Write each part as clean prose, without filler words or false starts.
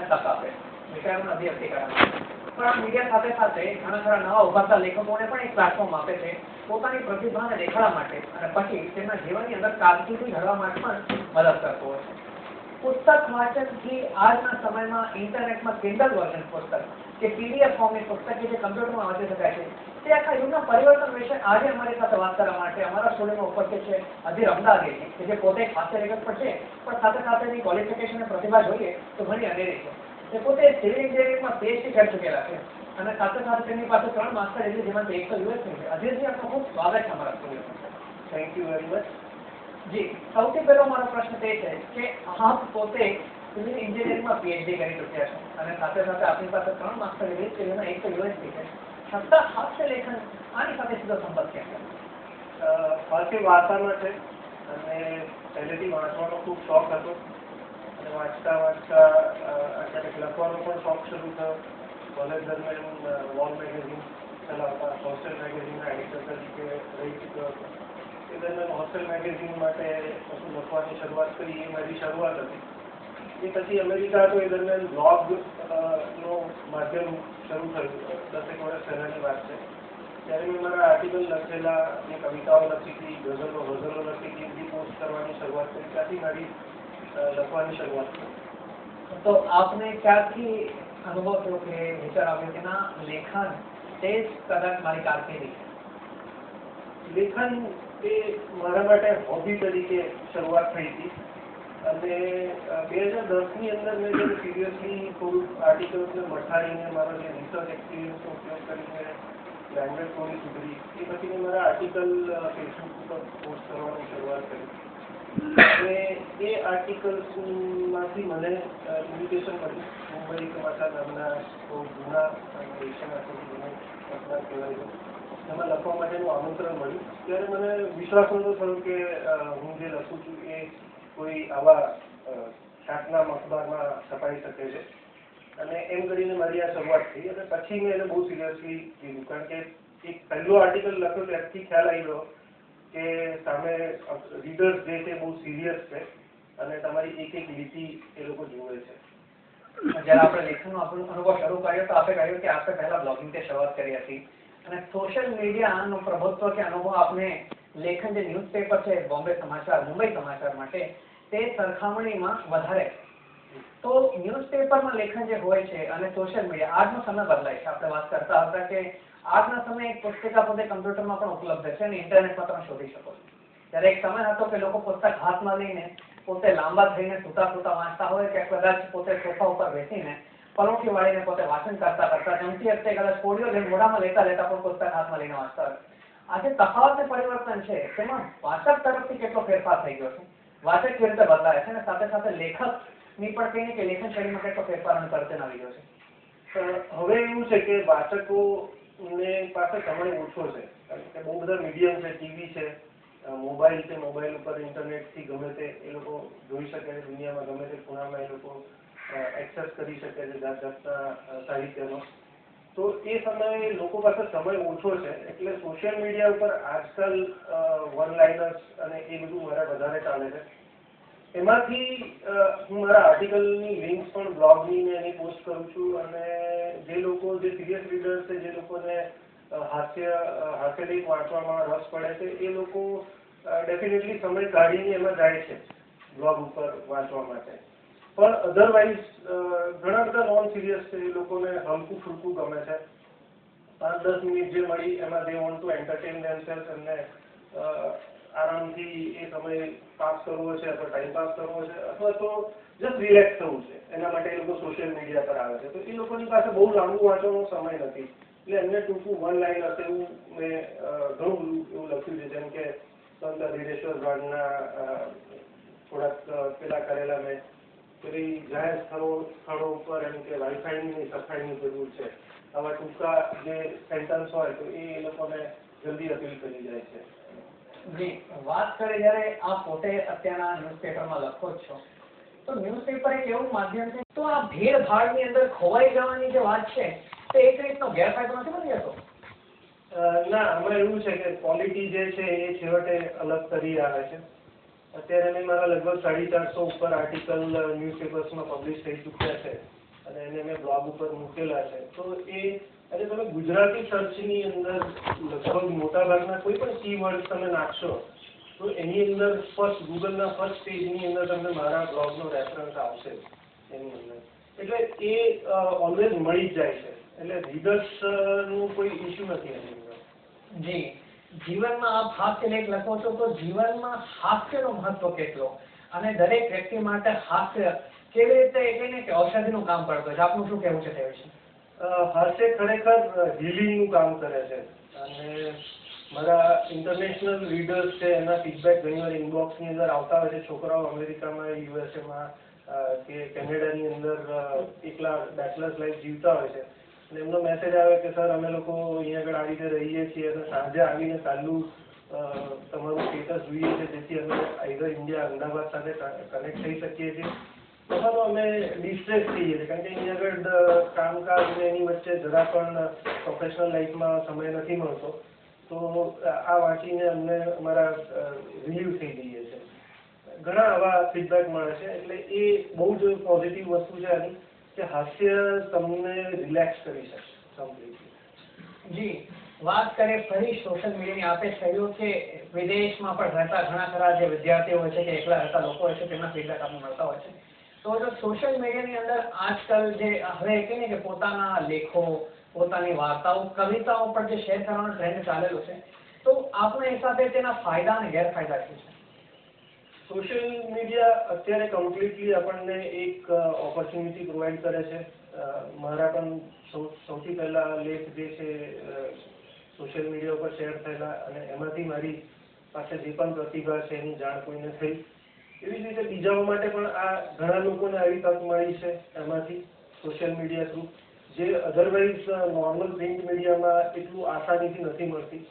તક આપે વિચારોને અભિવ્યક્તિ કરવા. પણ આ મીડિયા સાથે સાથે ઘણા ખરા નવા ઉભરતા લેખકોને પણ એક પ્લેટફોર્મ આપે છે પોતાની પ્રતિભાને દેખાડવા માટે અને પછી તેમના જીવનની અંદર કારકિર્દી ઘડવા માટે પણ મદદ કરતો હોય છે. પુસ્તક વાંચનથી આજના સમયમાં ઇન્ટરનેટમાં કિન્ડલ વર્ઝન પુસ્તક કે પીડીએફ ફોર્મની પુસ્તક કે જે કમ્પ્યુટરમાં વાંચી શકાય છે તે આખા યુગના પરિવર્તન વિશે આજે અમારી સાથે વાત કરવા માટે અમારા સ્ટુડિયોમાં ઉપસ્થિત છે અધીર અમદાવાદીજી કે જે પોતે એક હાસ્ય લેખક પણ છે પણ સાથે સાથે એની ક્વોલિફિકેશન અને પ્રતિભા જોઈએ તો ઘણી અનેરી છે. તે પોતે સિવિલ એન્જિનિયરિંગમાં પીએચડી કરી ચૂકેલા છે અને સાથે સાથે તેમની પાસે 3 માસ્ટર ડિગ્રી જેમાંથી એક તો યુએસની છે. અધીરજી આપનું ખૂબ સ્વાગત છે અમારા સ્ટુડિયોમાં. Thank you very much. જી, સૌથી પહેલો મારો પ્રશ્ન તે છે કે આપ પોતે સિવિલ એન્જિનિયરિંગમાં પીએચડી કરી ચૂક્યા છો અને સાથે સાથે આપની પાસે 3 માસ્ટર ડિગ્રી છે જેમાં એક તો યુએસની છે. છતાં હાસ્ય લેખન આની સાથે સીધો સંબંધ કેમ છે? હાસ્ય વાર્તામાં છે અને પહેલેથી વાંચવાનો ખૂબ શોખ હતો અને વાંચતા વાંચતા ક્યારેક લખવાનો પણ શોખ શરૂ થયો. કોલેજ દરમિયાન વોલ મેગેઝિન ચલાવતા હોસ્ટેલ મેગેઝિનના એડિટર તરીકે રહી ચૂક્યો હતો. એ દરમિયાન હોસ્ટેલ મેગેઝિન માટે બધું લખવાની શરૂઆત કરી એ મારી શરૂઆત હતી. એ પછી અમેરિકા હતો એ દરમિયાન બ્લોગનો માધ્યમ શરૂ થયું 10 વર્ષ પહેલાંની વાત છે. ત્યારે મેં મારા આર્ટિકલ લખેલા, મેં કવિતાઓ લખી હતી, ગઝલો લખી હતી, બધી પોસ્ટ કરવાની શરૂઆત કરી. ત્યાંથી મારી લખવાની શરૂઆત થઈ. તો આપને ક્યાંથી અનુભવ થયો કે વિચાર આવ્યો કે ના લેખન તે જ કદાચ મારી કારકિર્દી? લેખન એ મારા માટે હોબી તરીકે શરૂઆત થઈ હતી અને 2010ની અંદર મેં જેમ સિરિયસલી થોડુંક આર્ટિકલ્સને મઠાઈને મારો જે રિસર્ચ એક્સપિરિયન્સનો ઉપયોગ કરીને લેંગ્વેજ થોડી સુધરી. એ પછી મેં મારા આર્ટિકલ ફેસબુક ઉપર પોસ્ટ કરવાની શરૂઆત કરી અને એ આર્ટિકલ્સમાંથી મને ઇન્વિટેશન મળ્યું મુંબઈ સમાચાર નામના બહુ જૂના એશિયાના સૌથી જૂના અખબાર કહેવાય છે એમાં લખવા માટેનું આમંત્રણ મળ્યું. ત્યારે મને વિશ્વાસ નહોતો થયો કે હું જે લખું છું એ કોઈ આવા ખ્યાતનામ અખબારમાં છપાઈ શકે છે અને એમ કરીને મારી આ શરૂઆત થઈ અને પછી મેં એને બહુ સિરિયસલી લીધું કારણ કે એક પહેલો આર્ટિકલ લખ્યો ત્યારથી ખ્યાલ આવ્યો કે સામે રીડર્સ જે છે બહુ સિરિયસ છે અને તમારી એક એક લીટી એ લોકો જુએ છે. જ્યારે આપણે લેખનનો અનુભવ શરૂ કર્યો તો આપણે કહ્યું કે આપણે પહેલા બ્લોગિંગથી શરૂઆત કરી હતી અને સોશિયલ મીડિયાનો પ્રભુત્વ કે અનુભવ આપણે લેખન જે ન્યૂઝપેપર છે બોમ્બે સમાચાર, મુંબઈ સમાચાર માટે તે સરખામણીમાં વધારે. તો ન્યૂઝપેપરમાં લેખન જે હોય છે અને સોશિયલ મીડિયા આજનો સમય બદલાય છે. આપણે વાત કરતા હતા કે આજના સમયે એક પુસ્તિકા પોતે કમ્પ્યુટરમાં પણ ઉપલબ્ધ છે અને ઇન્ટરનેટમાં તમે શોધી શકો છો. ત્યારે એક સમય હતો કે લોકો પુસ્તક હાથમાં લઈને પોતે લાંબા થઈને સૂતા વાંચતા હોય કે કદાચ પોતે સોફા ઉપર બેસીને પલોઠી વાળીને પોતે વાંચન કરતા જમતી વખતે કદાચ કોડિયો લઈને મોઢામાં લેતા પણ પુસ્તક હાથમાં લઈને વાંચતા હોય. આજે તફાવત ને પરિવર્તન છે તેમાં વાચક તરફથી કેટલો ફેરફાર થઈ ગયો છે, વાચક કેવી રીતે બદલાય છે અને સાથે સાથે લેખકની પણ કહીને કે લેખન શૈલીમાં કેટલો ફેરફાર અને પરિવર્તન આવી ગયો છે. હવે એવું છે કે વાચકોને પાસે સમય ઓછો છે કારણ કે બહુ બધા મીડિયમ છે, ટીવી છે, મોબાઈલ છે, મોબાઈલ ઉપર ઇન્ટરનેટથી ગમે તે એ લોકો જોઈ શકે છે, દુનિયામાં ગમે તે ખૂણામાં એ લોકો એક્સેસ કરી શકે છે જાત જાતના સાહિત્યનો. તો એ સમયે લોકો પાસે સમય ઓછો છે એટલે સોશિયલ મીડિયા ઉપર આજકાલ વન લાઇનર્સ અને એ બધું મારા વધારે ચાલે છે. એમાંથી હું મારા આર્ટિકલની લિંક્સ પણ બ્લોગની ને એની પોસ્ટ કરું છું અને જે લોકો જે સિરિયસ રીડર્સ છે, જે લોકોને હાસ્યલેખ વાંચવામાં રસ પડે છે એ લોકો ડેફિનેટલી સમય કાઢીને એમાં જાય છે બ્લોગ ઉપર વાંચવા માટે. પણ અધરવાઇઝ ઘણા બધા નોન સિરિયસ છે એ લોકોને હલકું ફૂલકું ગમે છે. 5-10 મિનિટ જે મળી એમાં they want to entertain themself એમને આરામથી એ સમય પાસ કરવો છે અથવા ટાઈમ પાસ કરવો છે અથવા તો જસ્ટ રિલેક્સ થવું છે એના માટે એ લોકો સોશિયલ મીડિયા પર આવે છે. તો એ લોકોની પાસે બહુ લાંબુ વાંચવાનો સમય નથી એટલે એમને ટૂંકું વન લાઈન હશે એવું મેં ઘણું એવું લખ્યું છે જેમ કે સંત અધિરેશ્વર બ્રાન્ડના થોડાક પેલા કરેલા મેં પેલી જાહેર સ્થળો ઉપર એમ કે વાઈફાઈની સફાઈની જરૂર છે આવા ટૂંકા જે સેન્ટન્સ હોય તો એ લોકોને જલ્દી અપીલ કરી જાય છે. જી, વાત કરીએ જ્યારે આપ પોતે અત્યારના ન્યૂઝપેપરમાં લખો જ છો તો ન્યૂઝપેપર એક એવું માધ્યમ છે તો આ ભીડ ભાડની અંદર ખોવાઈ જવાની જે વાત છે તે એક રીતનો ગેરફાયદો નથી બની જતો? ના, આમાં એવું છે કે ક્વોલિટી જે છે એ છેવટે અલગ તરી આવે છે. અત્યારે મેં મારા લગભગ 450 ઉપર આર્ટિકલ ન્યૂઝપેપર્સમાં પબ્લિશ થઈ ચૂક્યા છે અને એને મેં બ્લોગ ઉપર મૂકેલા છે. તો અને તમે ગુજરાતી સર્ચની અંદર લગભગ મોટાભાગના કોઈ પણ કીવર્ડ તમે નાખશો તો એની અંદર ગૂગલના ફર્સ્ટ પેજની અંદર તમને મારા બ્લોગનો રેફરન્સ આવશે એની અંદર. એટલે એ ઓલવેઝ મળી જ જાય છે. એટલે રીડર્સનું કોઈ ઇશ્યુ નથી એની અંદર. જી, જીવનમાં આપ હાસ્ય લેખ લખો છો તો જીવનમાં હાસ્યનો મહત્વ કેટલો અને દરેક વ્યક્તિ માટે હાસ્ય કેવી રીતે એટલે કે ઔષધિનું કામ કરતું છે, આપનું શું કહેવું છે તે વિશે? હાસ્ય ખરેખર હિલિંગનું કામ કરે છે. અને મારા ઇન્ટરનેશનલ રીડર્સ છે એના ફીડબેક ઘણીવાર ઇનબોક્સની અંદર આવતા હોય છે. છોકરાઓ અમેરિકામાં, યુએસએમાં કે કેનેડાની અંદર એકલા બેચલર્સ લાઈફ જીવતા હોય છે અને એમનો મેસેજ આવે કે સર અમે લોકો અહીંયા આગળ આવી રીતે રહીએ છીએ અને સાંજે આવીને ચાલુ તમારું સ્ટેટસ જોઈએ છે જેથી અમે આઈધર ઇન્ડિયા અમદાવાદ સાથે કનેક્ટ થઈ શકીએ છીએ અથવા અમે ડિસ્ટ્રેસ થઈએ છીએ કારણ કે અહીંયા આગળ કામકાજ અને એની વચ્ચે જરા પણ પ્રોફેશનલ લાઈફમાં સમય નથી મળતો. તો આ વાંચીને અમને અમારા રિલીવ થઈ જઈએ છે. ઘણા આવા ફીડબેક મળે છે. એટલે એ બહુ જ પોઝિટિવ વસ્તુ છે આની કે હાસ્ય તમને રિલેક્સ કરી શકે કમ્પ્લીટલી. જી, વાત કરીએ ફરી સોશિયલ મીડિયાની. આપે કહ્યું કે વિદેશમાં પણ રહેતા ઘણા ખરા જે વિદ્યાર્થીઓ હોય છે કે એકલા રહેતા લોકો હોય છે તેમના ફીડબેક આપણને મળતા હોય છે. તો જો સોશિયલ મીડિયાની અંદર આજકાલ જે હવે કહીએ કે પોતાના લેખો, પોતાની વાર્તાઓ, કવિતાઓ પર જે શેર કરવાનો ટ્રેન્ડ ચાલેલો છે, તો આપના હિસાબે તેના ફાયદા અને ગેરફાયદા શું છે? સોશિયલ મીડિયા અત્યારે કમ્પ્લીટલી આપણને એક ઓપોર્ચ્યુનિટી પ્રોવાઈડ કરે છે. મારા પણ સૌથી પહેલા લેખ જે છે સોશિયલ મીડિયા ઉપર શેર થયેલા અને એમાંથી મારી પાસે જે પણ પ્રતિભા છે એની જાણ કોઈને થઈ. એવી જ રીતે બીજાઓ માટે પણ આ ઘણા લોકોને આવી તક મળી છે એમાંથી સોશિયલ મીડિયા થ્રુ, જે અધરવાઇઝ નોર્મલ પ્રિન્ટ મીડિયામાં એટલું આસાનીથી નથી મળતી,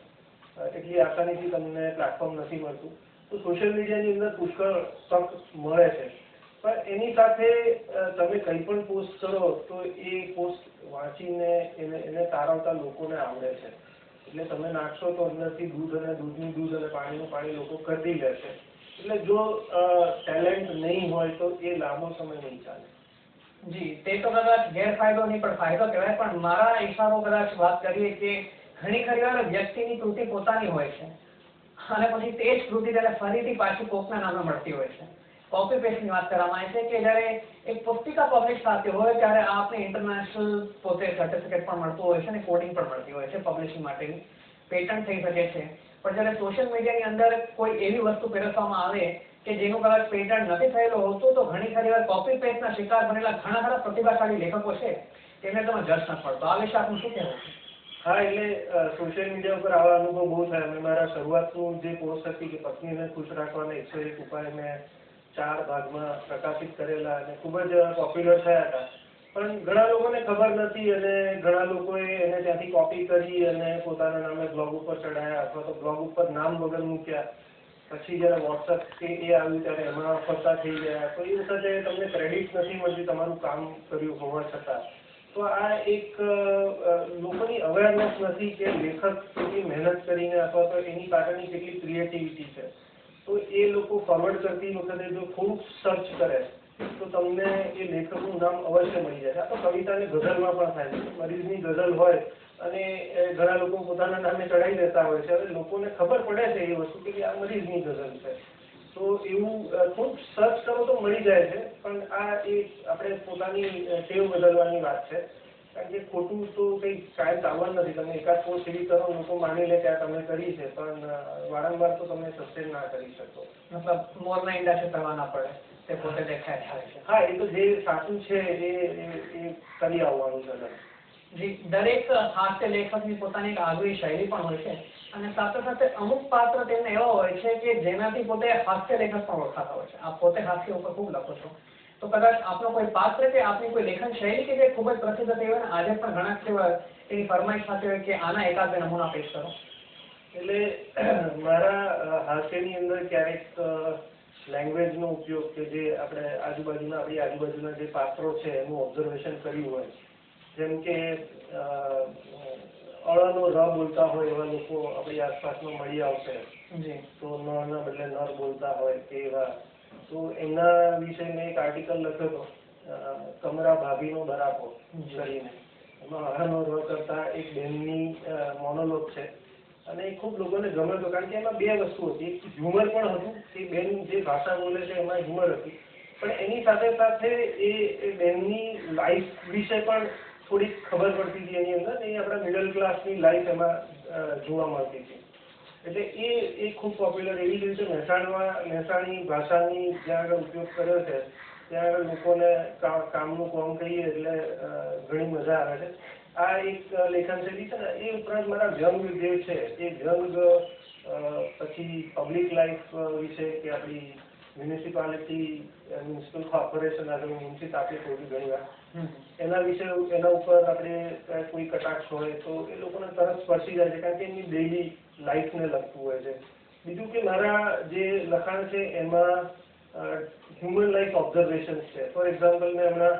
એટલી આસાનીથી તમને પ્લેટફોર્મ નથી મળતું. તો સોશિયલ મીડિયાની અંદર પુષ્કળ તક મળે છે. પણ એની સાથે તમે કંઈ પણ પોસ્ટ કરો તો એ પોસ્ટ વાંચીને એને તારવતા લોકોને આવડે છે. એટલે તમે નાખશો તો અંદરથી દૂધ અને પાણીનું પાણી લોકો કરી લે છે. એટલે જો ટેલેન્ટ નહીં હોય તો એ લાંબો સમય નહીં ચાલે. જી, તે તો કદાચ ગેરફાયદો નહીં પણ ફાયદો કહેવાય. પણ મારા હિસાબો કદાચ વાત કરીએ કે ઘણી ખરી વાર વ્યક્તિની કૃતિ પોતાની હોય છે અને પછી તે જ કૃતિ ત્યારે ફરીથી પાછી કોકના નામે મળતી હોય છે. કોપી પેસ્ટની વાત કરવામાં આવે છે કે જ્યારે એક પુસ્તિકા પબ્લિશ થતી હોય ત્યારે આપને ઇન્ટરનેશનલ પોતે સર્ટિફિકેટ પણ મળતું હોય છે અને કોડિંગ પણ મળતી હોય છે પબ્લિશિંગ માટેની, પેટન્ટ થઈ શકે છે. પણ જ્યારે સોશિયલ મીડિયાની અંદર કોઈ એવી વસ્તુ પીરસવામાં આવે કે જેનું કદાચ પેટન્ટ નથી થયેલું હોતું તો ઘણી ખરી વાર કોપી પેસ્ટના શિકાર બનેલા ઘણા ખરા પ્રતિભાશાળી લેખકો છે તેમને તમે જજ ન પડતો. આ વિશે આપનું શું કહેવું છે? હા, એટલે સોશિયલ મીડિયા ઉપર આવા અનુભવ બહુ થાય. મેં મારા શરૂઆતનું જે પોસ્ટ હતી કે પત્નીને ખુશ રાખવાના 101 ઉપાય મેં 4 ભાગમાં પ્રકાશિત કરેલા અને ખૂબ જ પોપ્યુલર થયા હતા. પણ ઘણા લોકોને ખબર નથી અને ઘણા લોકોએ એને ત્યાંથી કોપી કરી અને પોતાના નામે બ્લોગ ઉપર ચડાયા અથવા તો બ્લોગ ઉપર નામ વગર મૂક્યા. પછી જ્યારે વોટ્સઅપ કે એ આવ્યું ત્યારે એમાં ફરતા થઈ ગયા. તો એ વખતે તમને ક્રેડિટ નથી મળતી તમારું કામ કર્યું હોવા છતાં. તો આ એક લોકોની અવેરનેસ નથી કે લેખક કેટલી મહેનત કરીને અથવા તો એની પાછળની કેટલી ક્રિએટિવિટી છે. તો એ લોકો ફોરવર્ડ કરતી વખતે જો થોડુંક સર્ચ કરે તો તમને એ લેખકનું નામ અવશ્ય મળી જાય. આ તો કવિતાની ગઝલમાં પણ થાય છે. મરીઝની ગઝલ હોય અને ઘણા લોકો પોતાના નામે ચડાવી દેતા હોય છે. હવે લોકોને ખબર પડે છે એ વસ્તુ કે આ મરીઝની ગઝલ છે. તો એવું થોડુંક સર્ચ કરો તો મળી જાય છે. પણ આ એક આપણે પોતાની ટેવ બદલવાની વાત છે. કારણ કે ખોટું તો કંઈ કાયમ ચાલવાનું નથી. તમે એકાદ પોસ્ટ એવી કરો લોકો માની લે કે આ તમે કરી છે પણ વારંવાર તો તમે સસ્ટેન ના કરી શકો. મતલબ મોરના ઈંડા છે કરવા ના પડે, તે પોતે દેખાય થાય છે. હા, એ તો જે સાચું છે એ કરી આવવાનું છે. જી, દરેક હાસ્ય લેખકની પોતાની એક આગવી શૈલી પણ હોય છે અને સાથે સાથે અમુક પાત્ર તેમને એવા હોય છે કે જેનાથી પોતે હાસ્ય લેખક પણ ઓળખાતા હોય છે. આપ પોતે હાસ્ય ઉપર ખૂબ લખો છો તો કદાચ આપનો કોઈ પાત્ર કે આપની કોઈ લેખન શૈલી કે જે ખૂબ જ પ્રસિદ્ધ થઈ હોય ને આજે પણ ઘણા એની ફરમાઈશ થતી હોય કે આના એકાદ બે નમૂના પેશ કરો. એટલે મારા હાસ્યની અંદર ક્યારેક લેંગ્વેજનો ઉપયોગ કે જે આપણી આજુબાજુના જે પાત્રો છે એનું ઓબ્ઝર્વેશન કર્યું હોય. જેમ કે અળનો ર બોલતા હોય એવા લોકો આપણી આસપાસમાં મળી આવશે તો નના બદલે નર બોલતા હોય કે એવા. તો એમના વિશે મેં એક આર્ટિકલ લખ્યો હતો કમરા ભાભીનો બરાપો કરીને, એમાં હરાનો ર કરતા એક બેનની મોનોલોગ છે અને એ ખૂબ લોકોને ગમે હતો કારણ કે એમાં બે વસ્તુ હતી. એક હ્યુમર પણ હતું, એ બેન જે ભાષા બોલે છે એમાં હ્યુમર હતી, પણ એની સાથે સાથે એ બેનની લાઈફ વિશે પણ થોડીક ખબર પડતી હતી એની અંદર. એ આપણા મિડલ ક્લાસની લાઈફ એમાં જોવા મળતી હતી. એટલે એ ખૂબ પોપ્યુલર. એવી જ રીતે મહેસાણી ભાષાની જ્યાં આગળ ઉપયોગ કર્યો છે ત્યાં આગળ લોકોને કામનું કોમ કહીએ એટલે ઘણી મજા આવે છે. આ એક લેખન શૈલી છે ને. એ ઉપરાંત મારા વ્યંગ જે છે એ વ્યંગ પછી પબ્લિક લાઈફ વિશે કે આપણી મ્યુનિસિપલ કોર્પોરેશન આગળ મ્યુનિસિપાલિટી થોડી ઘણી વાર એના વિશે, એના ઉપર આપણે કોઈ કટાક્ષ હોય તો એ લોકોને તરત સ્પર્શી જાય છે કારણ કે એમની ડેઇલી લાઈફને લગતું હોય છે. બીજું કે મારા જે લખાણ છે એમાં હ્યુમન લાઈફ ઓબ્ઝર્વેશન્સ છે. ફોર એક્ઝામ્પલ મેં હમણાં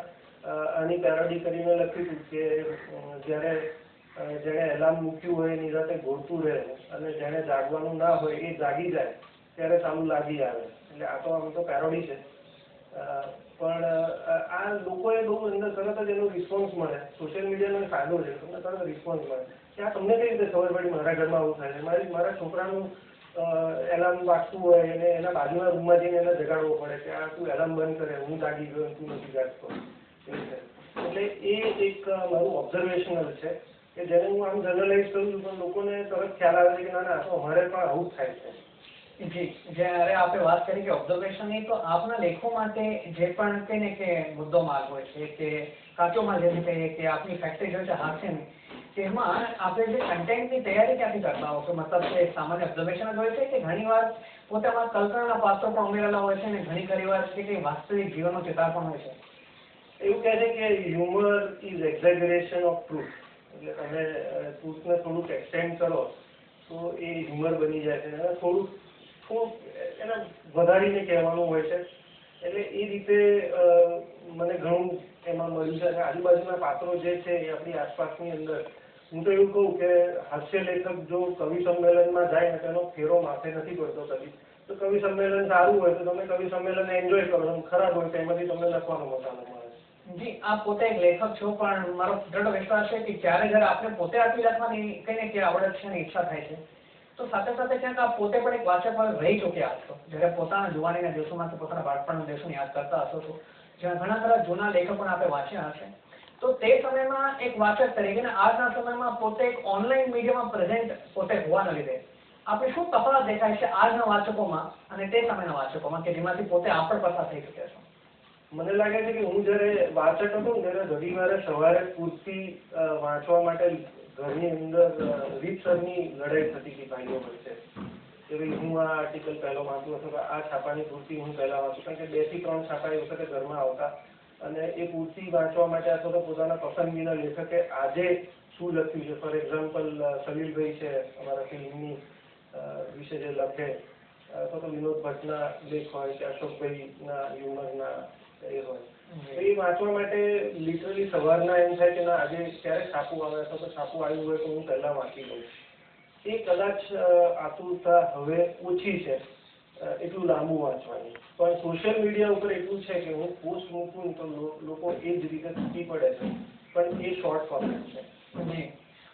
આની પેરોડી કરીને લખ્યું હતું કે જેણે એલાર્મ મૂક્યું હોય એની સાથે ઘોડતું રહે અને જેણે જાગવાનું ના હોય એ જાગી જાય ત્યારે ચાલુ લાગી આવે. એટલે આ તો આમ તો પેરોડી છે, પણ આ લોકોએ બહુ અંદર તરત જ એનો રિસ્પોન્સ મળે. સોશિયલ મીડિયાનો ફાયદો છે, તમને તરત રિસ્પોન્સ મળે કે આ તમને કઈ રીતે ખબર પડી મારા ઘરમાં આવું થાય છે. મારા છોકરાનું એલાર્મ વાગતું હોય અને એના બાજુના રૂમમાં જઈને એને જગાડવો પડે કે આ તું એલાર્મ બંધ કરે, હું જાગી ગયો, તું નથી જાગતો. એટલે એ એક મારું ઓબ્ઝર્વેશનલ છે કે જેને હું આમ જનરલાઇઝ કરું છું, પણ લોકોને તરત ખ્યાલ આવે છે કે ના ના તો અમારે પણ આવું જ થાય છે. જી, જ્યારે આપણે વાત કરી કે ઓબ્ઝર્વેશનની, તો આપના લેખો માટે જે પણ કહીને કે મુદ્દો માર્ગ હોય છે કે કાચો માલ જેને કહીએ કે આપની ફેક્ટરી હોય છે હાસ્યની, તેમાં આપણે જે કન્ટેન્ટની તૈયારી ક્યાંથી કરતા હો છો? મતલબ કે સામાન્ય ઓબ્ઝર્વેશન જ હોય છે કે ઘણીવાર પોતે આમાં કલ્પનાના પાત્રો પણ ઉમેરેલા હોય છે અને ઘણી ખરી વાર કે કંઈ વાસ્તવિક જીવનનો ચિતાર પણ હોય છે? એવું કહે છે કે humour is exaggeration of truth. એટલે તમે ટ્રુથને થોડુંક એક્સટેન્ડ કરો તો એ હ્યુમર બની જાય છે અને થોડુંક એને વધારીને કહેવાનું હોય છે. એટલે એ રીતે મને ઘણું એમાં મળ્યું છે. અને આજુબાજુના પાત્રો જે છે એ આપણી આસપાસની અંદર, હું તો એવું કહું કે હાસ્ય લેખક જો કવિ સંમેલનમાં જાય ને તેનો ફેરો માથે નથી પડતો કદી. તો કવિ સંમેલન સારું હોય તો તમે કવિ સંમેલન એન્જોય કરો, ખરાબ હોય તો એમાંથી તમને લખવાનો મસાલો મળે. જી, આપ પોતે એક લેખક છો, પણ મારો દૃઢ વિશ્વાસ છે કે જ્યારે આપણે પોતે આટલી લખવાની કહીને કે આવડત છે અને ઈચ્છા થાય છે, તો સાથે સાથે ક્યાંક આપ પોતે પણ એક વાચક રહી ચૂક્યા હશો. જ્યારે પોતાના જુવાનીના દિવસોમાંથી પોતાના બાળપણના દિવસોને યાદ કરતા હશો તો જ્યાં ઘણા ખરા જૂના લેખો પણ આપણે વાંચ્યા હશે, તો તે સમયમાં એક વાચક તરીકે ને આજના સમયમાં પોતે એક ઓનલાઈન મીડિયામાં પ્રેઝન્ટ પોતે હોવાના લીધે આપણે શું તફાવત દેખાય છે આજના વાચકોમાં અને તે સમયના વાચકોમાં કે જેમાંથી પોતે આપ પણ પસાર થઈ ચૂક્યા છો? મને લાગે છે કે હું જ્યારે વાચક હતો ને ત્યારે રવિવારે સવારે પૂરતી વાંચવા માટે ઘરની અંદર રીતસરની લડાઈ થતી હતી ભાઈઓ વચ્ચે કે ભાઈ હું આ આર્ટિકલ પહેલો વાંચું અથવા આ છાપાની પૂર્તિ હું પહેલા વાંચું. કારણ કે 2 થી 3 છાપા એ વખતે ઘરમાં આવતા અને એ પૂર્તિ વાંચવા માટે અથવા તો પોતાના પસંદગીના લેખકે આજે શું લખ્યું છે. ફોર એક્ઝામ્પલ સલીલભાઈ છે અમારા ફિલ્મની વિશે જે લખે, અથવા તો વિનોદ ભટ્ટના લેખ હોય કે અશોકભાઈના હ્યુમરના એ હોય, તો એ વાંચવા માટે લિટરલી સવારના એમ થાય કે ના આજે ક્યારે છાપું આવે અથવા તો છાપું આવ્યું હોય તો હું પહેલા વાંચી લઉં. એ કદાચ આતુરતા હવે ઓછી છે એટલું લાંબુ વાંચવાની. પણ સોશિયલ મીડિયા ઉપર એટલું છે કે હું પોસ્ટ મૂકું તો લોકો એ જ રીતે તૂટી પડે છે, પણ એ શોર્ટ ફોર્મેટ છે.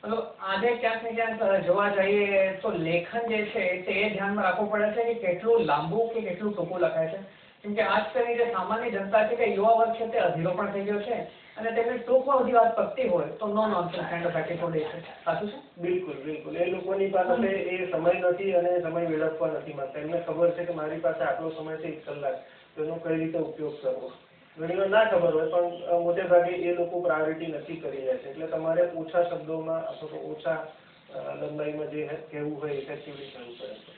મતલબ આજે ક્યાંક ને ક્યાંક જોવા જઈએ તો લેખન જે છે તે એ ધ્યાનમાં રાખવું પડે છે કે કેટલું લાંબુ કે કેટલું ટૂંકું લખાય છે. કેમ કે આજકાલની જે સામાન્ય જનતા છે કે યુવા વર્ગ છે તે અધીરો પણ થઈ ગયો છે અને તેમને ટૂંકમાં બધી વાત પતતી હોય તો નો નોનસેન્સ કાઇન્ડ ઓફ એટીટ્યુડ છે. સાચું છે? બિલકુલ બિલકુલ. એ લોકોની પાસે એ સમય નથી અને સમય વેડફવા નથી માંગતા. એમને ખબર છે કે મારી પાસે આટલો સમય છે 1 કલાક, તો એનો કઈ રીતે ઉપયોગ કરવો. ઘણીવાર ના ખબર હોય પણ મોટે ભાગે એ લોકો પ્રાયોરિટી નક્કી કરી જાય છે. એટલે તમારે ઓછા શબ્દોમાં અથવા તો ઓછા લંબાઈમાં જે કહેવું હોય ઇફેક્ટિવલી કહેવું પડે છે.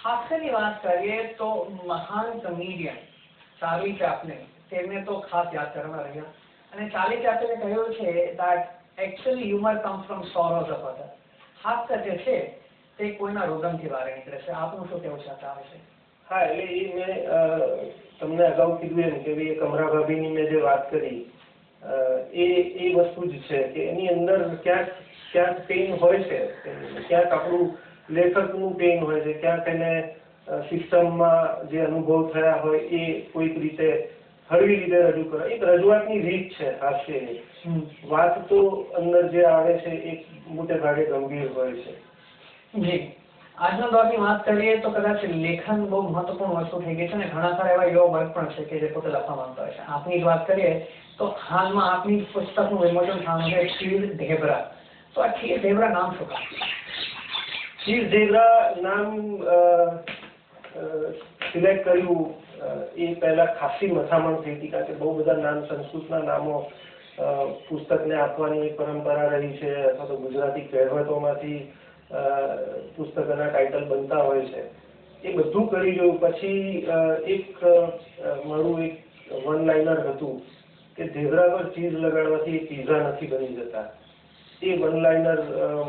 હાસ્યની વાત કરીએ તો મહાન કમિડિયન ચાર્લી ચેપ્લિન, તેમને તો ખાસ યાદ કરવાના રહ્યા. અને ચાર્લી ચેપ્લિને કહ્યું છે that actually humor comes from sorrows of others. હાસ્ય જે છે તે કોઈના રોદનથી બહાર નીકળે છે. આપનું શું કહેવું છે આ વિશે? હા, એટલે એ મેં તમને અગાઉ કીધું એમ કે ભાઈ કમરા ભાભીની મેં જે વાત કરી એ વસ્તુ જ છે કે એની અંદર ક્યાંક પેઇન હોય છે, ક્યાંક આપણું લેખકનું પેઇન હોય છે, ક્યાંક એને સિસ્ટમમાં જે અનુભવ થયા હોય એ કોઈક રીતે હળવી રીતે રજૂ કરે. એક રજૂઆતની રીત છે હાસ્યની. વાત તો અંદર જે આવે છે એ મોટે ભાગે ગંભીર હોય છે. જી, આજના દોરની વાત કરીએ તો કદાચ લેખન બહુ મહત્વપૂર્ણ વસ્તુ થઈ ગઈ છે અને ઘણા સારા એવા યુવા વર્ગ પણ છે કે જે પોતે લખવા માંગતા હોય છે. આપની જ વાત કરીએ તો હાલમાં આપની પુસ્તકનું વિમોચન થવાનું છે ખીર ઢેબરા. તો આ ખીર ઢેબરા નામ શું કામ? ખીર ઢેબરા નામ સિલેક્ટ કર્યું એ પહેલા ખાસી મથામણ થઈ હતી, કારણ કે બહુ બધા નામ, સંસ્કૃતના નામો પુસ્તકને આપવાની એક પરંપરા રહી છે, અથવા તો ગુજરાતી કહેવતોમાંથી પુસ્તકોના ટાઇટલ બનતા હોય છે. એ બધું કરી જોયું પછી મારું એક વન લાઇનર હતું કે ઢેબરા પર ચીઝ લગાડવાથી એ પીઝા નથી બની જતા. એ વન લાઇનર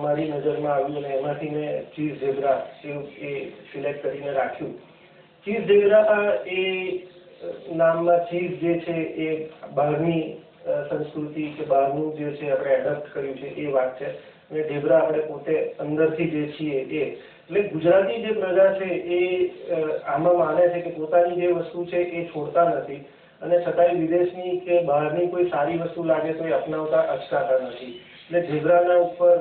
મારી નજરમાં આવ્યું અને એમાંથી મેં ચીઝ ઢેબરા એ સિલેક્ટ કરીને રાખ્યું. ચીઝ ઢેબરા એ નામમાં ચીઝ જે છે એ બહારની સંસ્કૃતિ કે બહારનું જે છે આપણે એડપ્ટ કર્યું છે એ વાત છે, અને ઢેબરા આપણે પોતે અંદરથી જે છીએ એ. એટલે ગુજરાતી જે પ્રજા છે એ આમાં માને છે કે પોતાની જે વસ્તુ છે એ છોડતા નથી, અને છતાંય વિદેશની કે બહારની કોઈ સારી વસ્તુ લાગે તો એ અપનાવતા અચકાતા નથી. એટલે ઢેબરાના ઉપર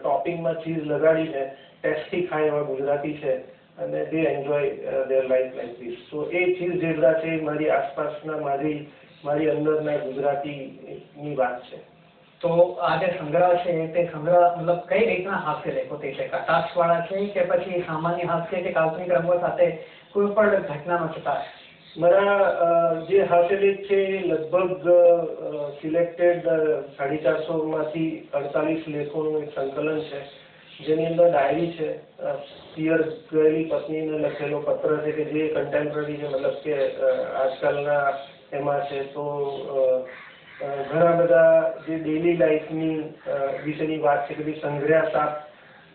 ટોપિંગમાં ચીઝ લગાડીને ટેસ્ટી ખાય એવા ગુજરાતી છે, અને they enjoy their life like this. So A cheese dhebra છે મારી આસપાસના મારી અંદરના ગુજરાતીની વાત છે. તો આ જે સંગ્રહ છે તે સંગ્રહ મતલબ કઈ રીતના હાસ્ય લેખો તે છે? કટાક્ષવાળા છે કે પછી સામાન્ય હાસ્ય કે કાલ્પનિક રંગો સાથે કોઈ પણ ઘટનાનો ચિતાર? મારા જે હાસ્યલેખ છે એ લગભગ સિલેક્ટેડ 450 માંથી 48 લેખોનું એક સંકલન છે, જેની અંદર ડાયરી છે, પિયર ગયેલી પત્નીને લખેલો પત્ર છે કે જે કન્ટેમ્પરરી છે, મતલબ કે આજકાલના એમાં છે. તો ઘણા બધા જે ડેલી લાઈફની વિશેની વાત છે કે ભાઈ સંગ્રહ સાપ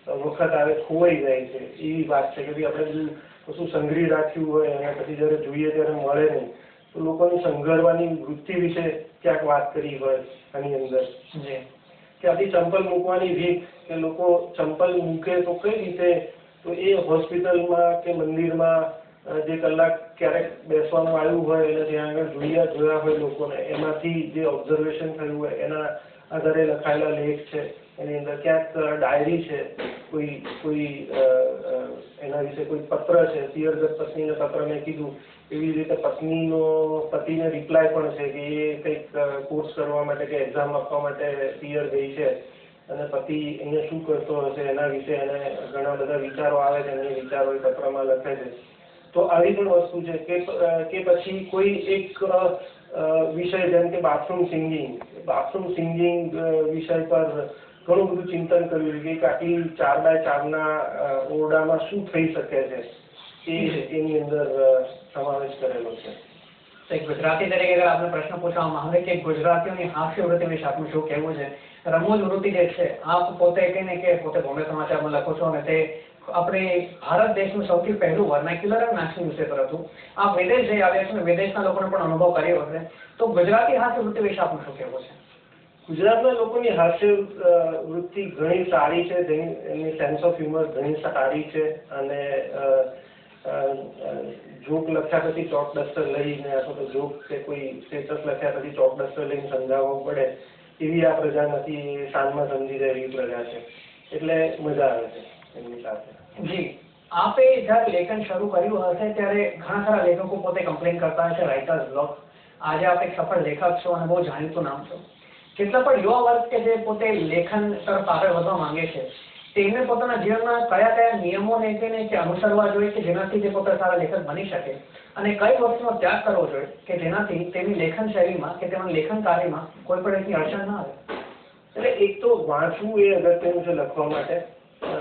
વખત આવે ખોવાઈ જાય છે એવી વાત છે કે ભાઈ આપણે બધું કશું સંગ્રહી રાખ્યું હોય અને પછી જ્યારે જોઈએ ત્યારે મળે નહીં, તો લોકોની સંઘરવાની વૃત્તિ વિશે ક્યાંક વાત કરી હોય આની અંદર. કે આપણી ચંપલ મૂકવાની રીત, કે લોકો ચંપલ મૂકે તો કઈ રીતે, તો એ હોસ્પિટલમાં કે મંદિરમાં જે કલાક ક્યારેક બેસવાનું આવ્યું હોય અને ત્યાં આગળ જોયા હોય લોકોને, એમાંથી જે ઓબ્ઝર્વેશન થયું હોય એના આધારે લખાયેલા લેખ છે. એની અંદર ક્યાંક ડાયરી છે, કોઈ એના વિશે કોઈ પત્ર છે, પિયરગત પત્નીને પત્ર મેં કીધું એવી રીતે પતિને રિપ્લાય પણ છે કે એ કંઈક કોર્સ કરવા માટે કે એક્ઝામ આપવા માટે પિયર ગઈ છે અને પતિ અહીંયા શું કરતો હશે એના વિશે એને ઘણા બધા વિચારો આવે છે અને એ વિચારો એ પત્રમાં લખે છે. તો આવી પણ વસ્તુ છે કે પછી કોઈ એક વિષય જેમ કે બાથરૂમ સિંગિંગ વિષય પર ઘણું બધું ચિંતન કર્યું કે આટલી 4x4 ઓરડામાં શું થઈ શકે છે એ એની અંદર સમાવેશ કરેલો છે. એક ગુજરાતી તરીકે અગર આપને પ્રશ્ન પૂછવામાં આવે કે ગુજરાતીઓની હાસ્ય વૃત્તિ વિશે આપનું શું કહેવું છે? રમૂજ વૃત્તિ જે છે, આપ પોતે કહીને કે પોતે બોમ્બે સમાચારમાં લખો છો અને તે આપણે ભારત દેશનું સૌથી પહેલું વર્નાક્યુલર અને નેશનલ ન્યૂઝપેપર હતું. આપ વિદેશ જઈ આવ્યા છો અને વિદેશના લોકોને પણ અનુભવ કર્યો હશે, તો ગુજરાતી હાસ્ય વૃત્તિ વિશે આપનું શું કહેવું છે? ગુજરાતના લોકોની હાસ્ય વૃત્તિ ઘણી સારી છે, એમની સેન્સ ઓફ હ્યુમર ઘણી સારી છે, અને જોક લખ્યા પછી ચોક ડસ્ટર લઈને અથવા તો જોક કે કોઈ સ્ટેટસ લખ્યા પછી ચોક ડસ્ટર લઈને સમજાવવું પડે એવી આ પ્રજા નથી. એ શાનમાં સમજી જાય એવી પ્રજા છે, એટલે મજા આવે છે એમની સાથે. જી, આપે જ્યારે લેખન શરૂ કર્યું હશે ત્યારે ઘણા સારા લેખકો પોતે કમ્પ્લેન કરતા હશે રાઇટર્સ બ્લોક. આજે આપ એક સફળ લેખક છો અને બહુ જાણીતું નામ છો. કેટલા પણ યુવા વર્ગ કે જે પોતે લેખન તરફ આગળ વધવા માંગે છે, તેમને પોતાના જીવનમાં કયા નિયમોને કે અનુસરવા જોઈએ કે જેનાથી તે પોતે સારા લેખક બની શકે, અને કઈ વસ્તુનો ત્યાગ કરવો જોઈએ કે જેનાથી તેમની લેખન શૈલીમાં કે તેમના લેખન કાર્યમાં કોઈ પણ રીતની અડચણ ના આવે? એટલે એક તો વાંચવું એ અગત્યનું છે લખવા માટે.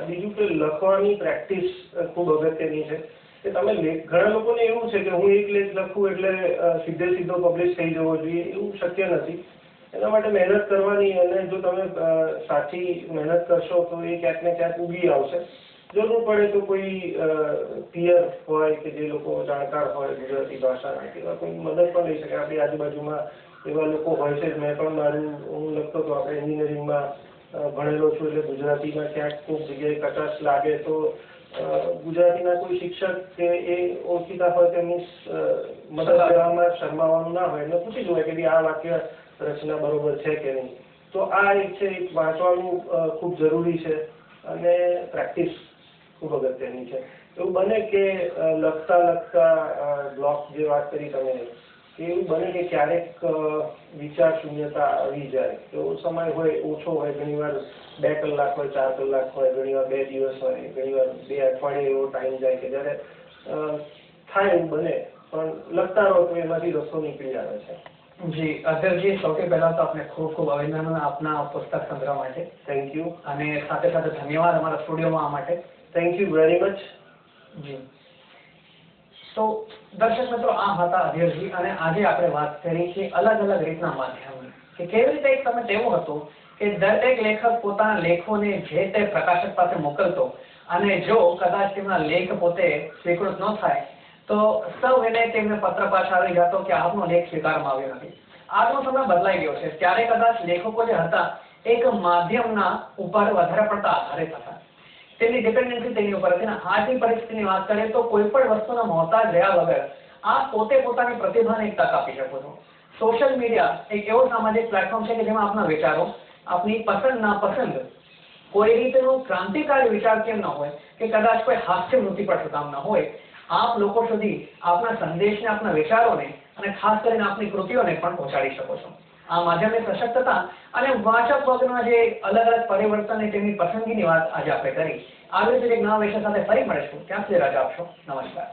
બીજું કે લખવાની પ્રેક્ટિસ ખૂબ અગત્યની છે. કે તમે ઘણા લોકોને એવું છે કે હું એક લેખ લખું એટલે સીધો પબ્લિશ થઈ જવો જોઈએ, એવું શક્ય નથી. એના માટે મહેનત કરવાની, અને જો તમે સાચી મહેનત કરશો તો એ ક્યાંક ને ક્યાંક ઉગી આવશે. જરૂર પડે તો કોઈ પિયર હોય કે જે લોકો જાણકાર હોય ગુજરાતી ભાષાના, એવા કોઈ મદદ પણ લઈ શકે. આપણી આજુબાજુમાં એવા લોકો હોય છે. મેં પણ હું લખતો હતો, આપણે એન્જિનિયરિંગમાં ભણેલો છું, એટલે ગુજરાતીમાં ક્યાંક કોઈ જગ્યાએ કચાશ લાગે તો ગુજરાતીના કોઈ શિક્ષક કે એ ઓળખીતા હોય તેમની મદદ લેવામાં શરમાવાનું ના હોય, એટલે પૂછી જોવાય કે આ વાક્ય રચના બરોબર છે કે નહીં. તો આ એક છે, એક વાંચવાનું ખૂબ જરૂરી છે અને પ્રેક્ટિસ ખૂબ અગત્યની છે. એવું બને કે લખતા બ્લોક જે વાત કરી તમે, એવું બને કે ક્યારેક વિચાર શૂન્યતા આવી જાય. એવો સમય હોય, ઓછો હોય, ઘણીવાર 2 કલાક હોય, 4 કલાક હોય, ઘણીવાર 2 દિવસ હોય, ઘણીવાર 2 અઠવાડિયે એવો ટાઈમ જાય કે જ્યારે થાય એવું બને, પણ લખતા રહો તો એમાંથી રસ્તો નીકળી આવે છે. જી અધરજી, સૌથી પહેલા તો આપને ખૂબ ખૂબ અભિનંદન આપના પુસ્તક સંગ્રહ માટે. Thank you. અને સાથે સાથે ધન્યવાદ અમારા સ્ટુડિયોમાં આ માટે. Thank you very much. જી. તો દર્શક મિત્રો, આ હતા અધીરજી, અને આજે આપણે વાત કરી છે અલગ અલગ રીતના માધ્યમની, કે કેવી રીતે એક સમય તેવો હતો કે દરેક લેખક પોતાના લેખોને જે તે પ્રકાશક પાસે મોકલતો, અને જો કદાચ તેમના લેખ પોતે સ્વીકૃત ન થાય તો સૌ એને તેમને પત્ર પાછા આવી જતો કે આપનો લેખ સ્વીકારવામાં આવ્યો નથી. આજનો સમય બદલાઈ ગયો છે. ત્યારે કદાચ લેખકો જે હતા એક માધ્યમના ઉપર વધારે પડતા આધારિત હતા, તેની ડિપેન્ડન્સી તેની ઉપર હતી. આજની પરિસ્થિતિની વાત કરીએ તો કોઈ પણ વસ્તુના મોહતાજ રહ્યા વગર આપ પોતે પોતાની પ્રતિભાને એક તક આપી શકો છો. સોશિયલ મીડિયા એક એવો સામાજિક પ્લેટફોર્મ છે કે જેમાં આપના વિચારો, આપની પસંદ નાપસંદ, કોઈ રીતનું ક્રાંતિકારી વિચાર કેમ ન હોય કે કદાચ કોઈ હાસ્યવૃત્તિ પર કામ ન હોય, આપ લોકો સુધી આપના સંદેશને, આપના વિચારોને અને ખાસ કરીને આપની કૃતિઓને પણ પહોંચાડી શકો છો. આ માધ્યમની સશક્તતા અને વાચક વર્ગના જે અલગ અલગ પરિવર્તન અને તેમની પસંદગીની વાત આજે આપણે કરી. આવી રીતે એક નવા વિષય સાથે ફરી મળીશું. ત્યાં સુધી રજા આપશો. નમસ્કાર.